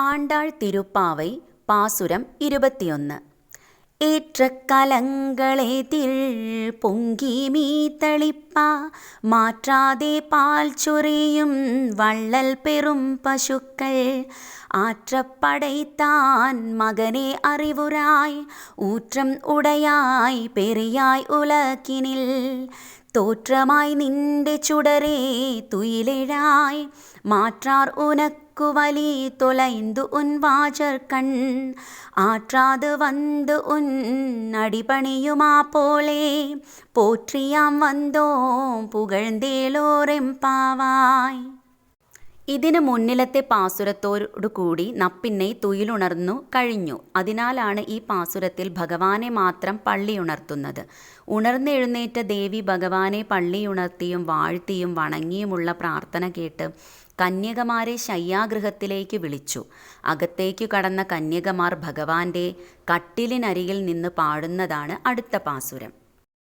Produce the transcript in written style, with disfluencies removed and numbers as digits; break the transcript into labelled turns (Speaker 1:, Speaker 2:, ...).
Speaker 1: ஆண்டாள் திருப்பாவை பாசுரம் 21. ஏற்ற கலங்களேதில் பொங்கி மீத்தளிப்பா மாற்றாதே பால் சொரியும் வள்ளல் பெரும் பசுக்கள் ஆற்றப்படைத்தான் மகனே அறிவுராய் ஊற்றம் உடையாய் பெரியாய் உலகினில் தோற்றமாய் நின்று சுடரே துயிலிழாய் மாற்றார் உனக்கு வலி தொலைந்து உன் வாஜர்கண் ஆற்றாது வந்து உன் அடிபணியுமா போலே പോற்றிയാം വന്തോം പുകഴ്ന്തേലോരെമ്പാവായ്. ഇതിന് മുന്നിലത്തെ പാസുരത്തോടു കൂടി നപ്പിന്നെ തുയിലുണർന്നു കഴിഞ്ഞു. അതിനാലാണ് ഈ പാസുരത്തിൽ ഭഗവാനെ മാത്രം പള്ളിയുണർത്തുന്നത്. ഉണർന്നെഴുന്നേറ്റ ദേവി ഭഗവാനെ പള്ളിയുണർത്തിയും വാഴ്ത്തിയും വണങ്ങിയുമുള്ള പ്രാർത്ഥന കേട്ട് കന്യകമാരെ ശയ്യാഗൃഹത്തിലേക്ക് വിളിച്ചു. അകത്തേക്കു കടന്ന കന്യകമാർ ഭഗവാന്റെ കട്ടിലിനരികിൽ നിന്ന് പാടുന്നതാണ് അടുത്ത പാസുരം.